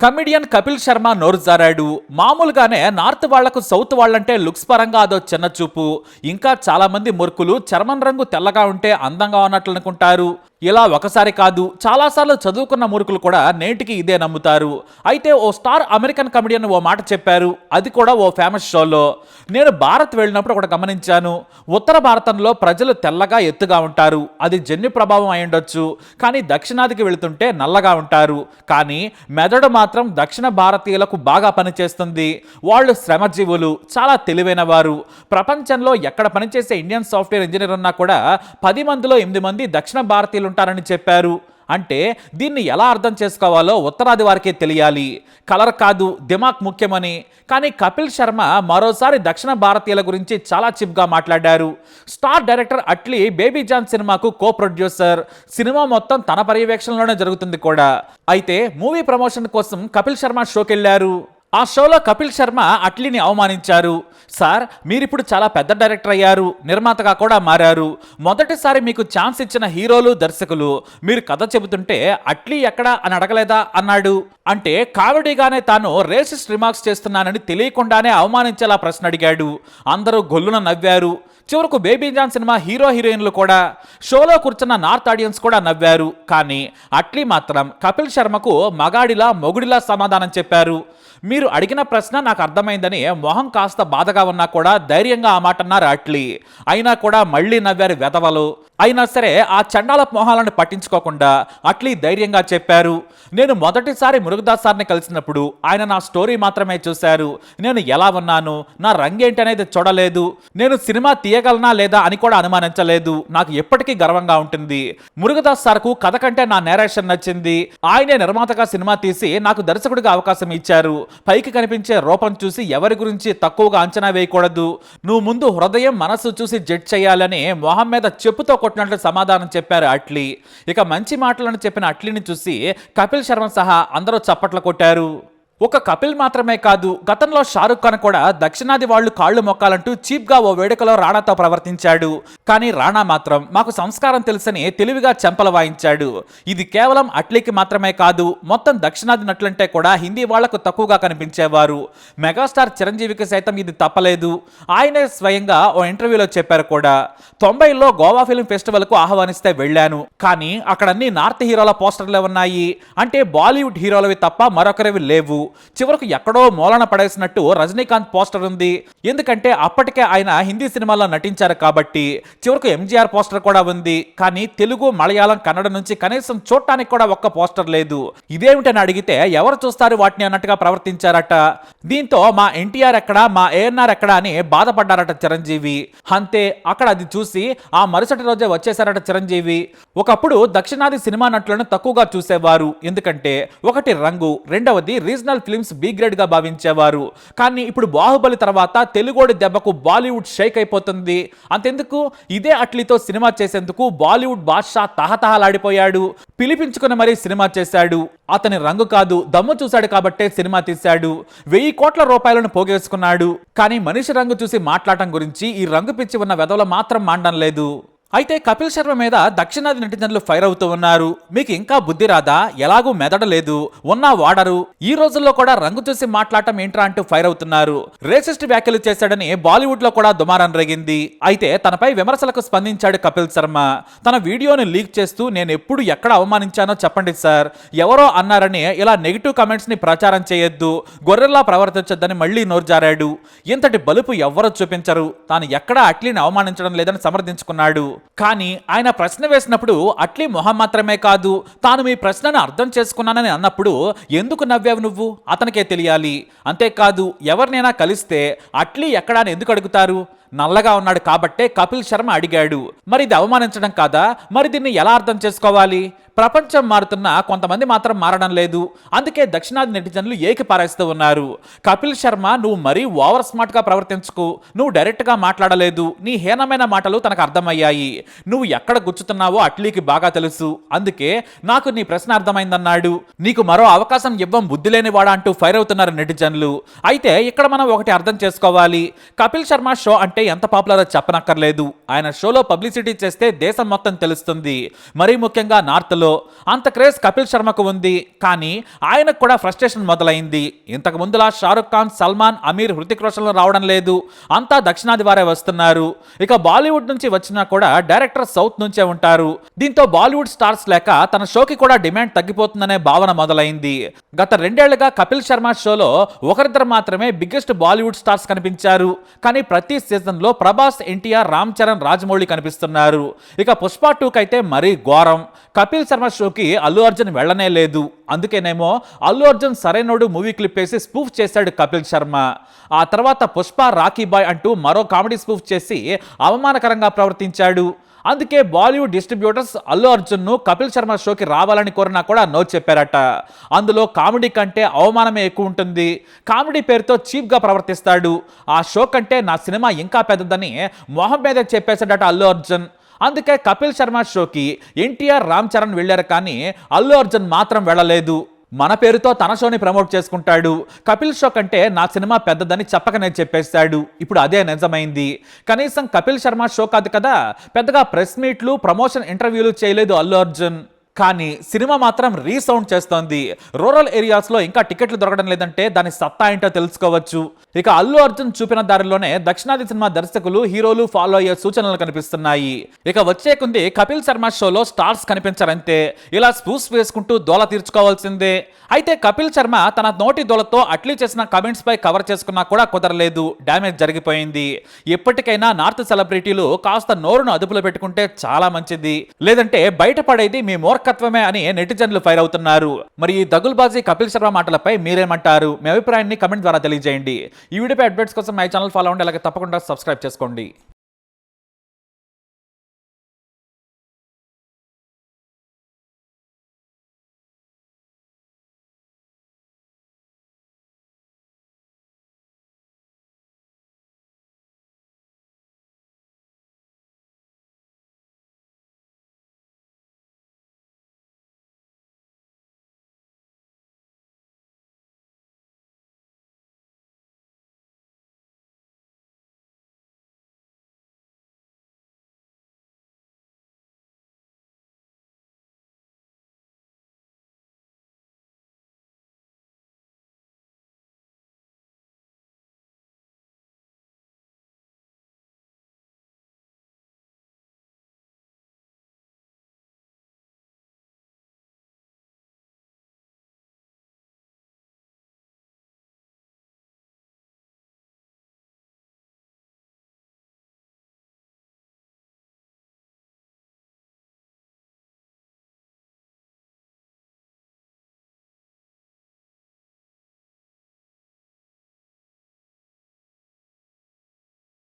Comedian Kapil Sharma నోరు జారాడు. మామూలుగానే north వాళ్లకు సౌత్ వాళ్ళంటే లుక్స్ పరంగా అదో చిన్న చూపు. ఇంకా చాలా మంది మూర్ఖులు చర్మం రంగు తెల్లగా ఉంటే అందంగా ఉన్నట్లు అనుకుంటారు. ఇలా ఒకసారి కాదు చాలాసార్లు చదువుకున్న మూర్ఖులు కూడా నేటికి ఇదే నమ్ముతారు. అయితే ఓ స్టార్ అమెరికన్ కమెడియన్ ఓ మాట చెప్పారు, అది కూడా ఓ ఫేమస్ షోలో. నేను భారత్ వెళ్ళినప్పుడు ఒకటి గమనించాను. ఉత్తర భారతంలో ప్రజలు తెల్లగా ఎత్తుగా ఉంటారు, అది జన్యు ప్రభావం అయి ఉండొచ్చు. కానీ దక్షిణాదికి వెళుతుంటే నల్లగా ఉంటారు. కానీ మెదడు మాత్రం దక్షిణ భారతీయులకు బాగా పనిచేస్తుంది. వాళ్ళు శ్రమజీవులు, చాలా తెలివైన వారు. ప్రపంచంలో ఎక్కడ పనిచేసే ఇండియన్ సాఫ్ట్వేర్ ఇంజనీర్ ఉన్నా కూడా 10 మందిలో 8 మంది దక్షిణ భారతీయులు ఉంటారని చెప్పారు. అంటే దీన్ని ఎలా అర్థం చేసుకోవాలో ఉత్తరాది వారికే తెలియాలి. కలర్ కాదు దిమాగ్ ముఖ్యమని. కానీ కపిల్ శర్మ మరోసారి దక్షిణ భారతీయుల గురించి చాలా చిప్గా మాట్లాడారు. Star director Atlee baby john సినిమాకు కో ప్రొడ్యూసర్. సినిమా మొత్తం తన పర్యవేక్షణలోనే జరుగుతుంది కూడా. అయితే మూవీ ప్రమోషన్ కోసం కపిల్ శర్మ షోకి వెళ్ళారు. ఆ షోలో కపిల్ శర్మ అట్లీని అవమానించారు. సార్, మీరిప్పుడు చాలా పెద్ద డైరెక్టర్ అయ్యారు, నిర్మాతగా కూడా మారారు. మొదటిసారి మీకు ఛాన్స్ ఇచ్చిన హీరోలు దర్శకులు మీరు కథ చెబుతుంటే అట్లీ ఎక్కడా అని అడగలేదా అన్నాడు. అంటే కామెడీగానే తాను రేసిస్ట్ రిమార్క్స్ చేస్తున్నానని తెలియకుండానే అవమానించేలా ప్రశ్న అడిగాడు. అందరూ గొల్లున నవ్వారు. చివరకు బేబీ జాన్ సినిమా హీరో హీరోయిన్లు కూడా, షోలో కూర్చున్న నార్త్ ఆడియన్స్ కూడా నవ్వారు. కానీ అట్లీ మాత్రం కపిల్ శర్మకు మగాడిలా మొగుడిలా సమాధానం చెప్పారు. మీరు అడిగిన ప్రశ్న నాకు అర్థమైందని మొహం కాస్త బాధగా ఉన్నా కూడా ధైర్యంగా ఆ మాట అన్నారు అట్లీ. అయినా కూడా మళ్ళీ నవ్వారు వెధవలు. అయినా సరే ఆ చండాల మొహాలను పట్టించుకోకుండా అట్లీ ధైర్యంగా చెప్పారు. నేను మొదటిసారి మురుగదాస్ సార్ని కలిసినప్పుడు ఆయన నా స్టోరీ మాత్రమే చూశారు. నేను ఎలా ఉన్నాను, నా రంగేంటి అనేది చూడలేదు. నేను సినిమా తీయగలనా లేదా అని కూడా అనుమానించలేదు. నాకు ఎప్పటికీ గర్వంగా ఉంటుంది. మురుగదాస్ సార్కు కథ కంటే నా నేరేషన్ నచ్చింది. ఆయనే నిర్మాతగా సినిమా తీసి నాకు దర్శకుడిగా అవకాశం ఇచ్చారు. పైకి కనిపించే రూపం చూసి ఎవరి గురించి తక్కువగా అంచనా వేయకూడదు. నువ్వు ముందు హృదయం మనసు చూసి జడ్జ్ చేయాలని మొహం మీద చెప్పుతో కొట్టినట్లు సమాధానం చెప్పారు అట్లీ. ఇక మంచి మాటలను చెప్పిన అట్లీని చూసి కపిల్ శర్మ సహా అందరూ చప్పట్లు కొట్టారు. ఒక కపిల్ మాత్రమే కాదు, గతంలో షారుఖ్ ఖాన్ కూడా దక్షిణాది వాళ్ళు కాళ్లు మొక్కాలంటూ చీప్గా ఓ వేడుకలో రాణాతో ప్రవర్తించాడు. కానీ రాణా మాత్రం మాకు సంస్కారం తెలుసని తెలివిగా చెంపలు వాయించాడు. ఇది కేవలం అట్లీకి మాత్రమే కాదు, మొత్తం దక్షిణాది నటులంటే కూడా హిందీ వాళ్లకు తక్కువగా కనిపించేవారు. మెగాస్టార్ చిరంజీవికి సైతం ఇది తప్పలేదు. ఆయనే స్వయంగా ఓ ఇంటర్వ్యూలో చెప్పారు కూడా. 90లో గోవా ఫిల్మ్ ఫెస్టివల్కు ఆహ్వానిస్తే వెళ్ళాను, కానీ అక్కడన్నీ నార్త్ హీరోల పోస్టర్లే ఉన్నాయి. అంటే బాలీవుడ్ హీరోలవి తప్ప మరొకరివి లేవు. చివరకు ఎక్కడో మూలన పడేసినట్టు రజనీకాంత్ పోస్టర్ ఉంది. ఎందుకంటే అప్పటికే ఆయన హిందీ సినిమాల్లో నటించారు కాబట్టి. చివరకు ఎంజీఆర్ పోస్టర్ కూడా ఉంది. కానీ తెలుగు, మలయాళం, కన్నడ నుంచి కనీసం చూడటానికి కూడా ఒక్క పోస్టర్ లేదు. ఇదేమిటని అడిగితే ఎవరు చూస్తారు వాటిని అన్నట్టుగా ప్రవర్తించారట. దీంతో మా ఎన్టీఆర్ ఎక్కడా, మా ఏఎన్ఆర్ ఎక్కడా అని బాధపడ్డారట చిరంజీవి. అంతే, అక్కడ అది చూసి ఆ మరుసటి రోజే వచ్చేసారట చిరంజీవి. ఒకప్పుడు దక్షిణాది సినిమా నటులను తక్కువగా చూసేవారు. ఎందుకంటే ఒకటి రంగు, రెండవది రీజనల్ ఫిల్మ్స్ బి గ్రేడ్ గా భావించేవారు. కానీ ఇప్పుడు బాహుబలి తర్వాత తెలుగోడి దెబ్బకు బాలీవుడ్ షేక్ అయిపోతుంది. అంతెందుకు, ఇదే అట్లీతో సినిమా చేసేందుకు బాలీవుడ్ బాద్షా తహతహలాడిపోయాడు. పిలిపించుకుని మరీ సినిమా చేశాడు. అతని రంగు కాదు దమ్ము చూశాడు కాబట్టే సినిమా తీశాడు. 1000 కోట్ల రూపాయలను పోగేసుకున్నాడు. కానీ మనిషి రంగు చూసి మాట్లాడటం గురించి ఈ రంగు పిచ్చి ఉన్న వెధవలు మాత్రం మాండం లేదు. అయితే కపిల్ శర్మ మీద దక్షిణాది నెటిజన్లు ఫైర్ అవుతూ ఉన్నారు. మీకు ఇంకా బుద్ధి రాదా, ఎలాగూ మెదడలేదు, ఉన్నా వాడరు, ఈ రోజుల్లో కూడా రంగు చూసి మాట్లాడటం ఏంట్రా అంటూ ఫైర్ అవుతున్నారు. రేసిస్ట్ వ్యాఖ్యలు చేశాడని బాలీవుడ్ లో కూడా దుమారం రేగింది. అయితే తనపై విమర్శలకు స్పందించాడు కపిల్ శర్మ. తన వీడియోని లీక్ చేస్తూ నేను ఎప్పుడు ఎక్కడ అవమానించానో చెప్పండి సార్, ఎవరో అన్నారని ఇలా నెగిటివ్ కమెంట్స్ ని ప్రచారం చేయొద్దు, గొర్రెల్లా ప్రవర్తించొద్దని మళ్లీ నోరు జారాడు. ఇంతటి బలుపు ఎవ్వరూ చూపించరు. తాను ఎక్కడా అట్లీని అవమానించడం లేదని సమర్థించుకున్నాడు. కానీ ఆయన ప్రశ్న వేసినప్పుడు అట్లీ మొహం మాత్రమే కాదు, తాను మీ ప్రశ్నను అర్థం చేసుకున్నానని అన్నప్పుడు ఎందుకు నవ్వావు నువ్వు అతనికే తెలియాలి. అంతేకాదు, ఎవరినైనా కలిస్తే అట్లీ ఎక్కడా అని ఎందుకు అడుగుతారు? నల్లగా ఉన్నాడు కాబట్టే కపిల్ శర్మ అడిగాడు. మరి ఇది అవమానించడం కాదా? మరి దీన్ని ఎలా అర్థం చేసుకోవాలి? ప్రపంచం మారుతున్నా కొంతమంది మాత్రం మారడం లేదు. అందుకే దక్షిణాది నెటిజన్లు ఏకిపారేస్తూ ఉన్నారు. కపిల్ శర్మ, నువ్వు మరీ ఓవర్ స్మార్ట్ గా ప్రవర్తించుకు. నువ్వు డైరెక్ట్ గా మాట్లాడలేదు. నీ హీనమైన మాటలు తనకు అర్థమయ్యాయి. నువ్వు ఎక్కడ గుచ్చుతున్నావో అట్లీకి బాగా తెలుసు. అందుకే నాకు నీ ప్రశ్న అర్థమైందన్నాడు. నీకు మరో అవకాశం ఇవ్వం బుద్ధి లేనివాడా అంటూ ఫైర్ అవుతున్నారు నెటిజన్లు. అయితే ఇక్కడ మనం ఒకటి అర్థం చేసుకోవాలి. కపిల్ శర్మ షో అంటే ఎంత పాపులరో చెప్పనక్కర్లేదు. ఆయన షోలో పబ్లిసిటీ చేస్తే దేశం మొత్తం తెలుస్తుంది. మరీ ముఖ్యంగా నార్త్ లో లో. అంత క్రేజ్ కపిల్ శర్మకు ఉంది, కానీ ఆయనకు కూడా ఫ్రస్ట్రేషన్ మొదలైంది. ఇంతకు ముందులా షారుఖ్ ఖాన్, సల్మాన్, అమీర్, హృతిక్ రోషన్లు రావడం లేదు. అంతా దక్షిణాది వారే వస్తున్నారు. ఇక బాలీవుడ్ నుంచి వచ్చినా కూడా డైరెక్టర్ సౌత్ నుంచే ఉంటారు. దీంతో బాలీవుడ్ స్టార్స్ లేక తన షోకి కూడా డిమాండ్ తగ్గిపోతుందనే భావన మొదలైంది. గత 2 ఏళ్లుగా కపిల్ శర్మ షోలో ఒకరిద్దరు మాత్రమే బిగ్గెస్ట్ బాలీవుడ్ స్టార్స్ కనిపించారు. కానీ ప్రతి సీజన్ లో ప్రభాస్, ఎన్టీఆర్, రామ్ చరణ్, రాజమౌళి కనిపిస్తున్నారు. ఇక పుష్ప 2 కైతే మరీ ఘోరం. కపిల్ శర్మ షోకి అల్లు అర్జున్ వెళ్ళనే లేదు. అందుకేనేమో అల్లు అర్జున్ సరైనోడు మూవీ క్లిప్ వేసి స్పూఫ్ చేశాడు కపిల్ శర్మ. ఆ తర్వాత పుష్ప, రాకీ బాయ్ అంటూ మరో కామెడీ స్పూఫ్ చేసి అవమానకరంగా ప్రవర్తించాడు. అందుకే బాలీవుడ్ డిస్ట్రిబ్యూటర్స్ అల్లు అర్జున్ను కపిల్ శర్మ షోకి రావాలని కోరినా కూడా నో చెప్పారట. అందులో కామెడీ కంటే అవమానమే ఎక్కువ ఉంటుంది. కామెడీ పేరుతో చీప్గా ప్రవర్తిస్తాడు. ఆ షో కంటే నా సినిమా ఇంకా పెద్దదని మొహం మీద చెప్పేశాడట అల్లు అర్జున్. అందుకే కపిల్ శర్మ షోకి ఎన్టీఆర్, రామ్ చరణ్ వెళ్ళారు, కానీ అల్లు అర్జున్ మాత్రం వెళ్ళలేదు. మన పేరుతో తన షోని ప్రమోట్ చేసుకుంటాడు. కపిల్ షో కంటే నా సినిమా పెద్దదని చెప్పకనే చెప్పేశాడు. ఇప్పుడు అదే నిజమైంది. కనీసం కపిల్ శర్మ షో కాదు కదా, పెద్దగా ప్రెస్ మీట్లు, ప్రమోషన్ ఇంటర్వ్యూలు చేయలేదు అల్లు అర్జున్. కానీ సినిమా మాత్రం రీసౌండ్ చేస్తోంది. రూరల్ ఏరియాస్లో ఇంకా టికెట్లు దొరకడం లేదంటే దాని సత్తా ఏంటో తెలుసుకోవచ్చు. ఇక అల్లు అర్జున్ చూపిన దారిలోనే దక్షిణాది సినిమా దర్శకులు, హీరోలు ఫాలో అయ్యే సూచనలు కనిపిస్తున్నాయి. ఇక వచ్చే కొంది కపిల్ శర్మ షోలో స్టార్స్ కనిపించరంతే. ఇలా స్పూస్ వేసుకుంటూ దోల తీర్చుకోవాల్సిందే. అయితే కపిల్ శర్మ తన నోటి దోలతో అట్లీ చేసిన కమెంట్స్ పై కవర్ చేసుకున్నా కూడా కుదరలేదు. డ్యామేజ్ జరిగిపోయింది. ఎప్పటికైనా నార్త్ సెలబ్రిటీలు కాస్త నోరును అదుపులో పెట్టుకుంటే చాలా మంచిది. లేదంటే బయటపడేది మీ మూర్ఖత్వమే అని నెటిజన్లు ఫైర్ అవుతున్నారు. మరి ఈ దగుల్బాజీ కపిల్ శర్మ మాటలపై మీరేమంటారు? మీ అభిప్రాయాన్ని కమెంట్ ద్వారా తెలియజేయండి. ఈ వీడియోపై అప్డేట్స్ కోసం మై ఛానల్ ఫాలో అవ్వండి. అలాగే తప్పకుండా సబ్స్క్రైబ్ చేసుకోండి.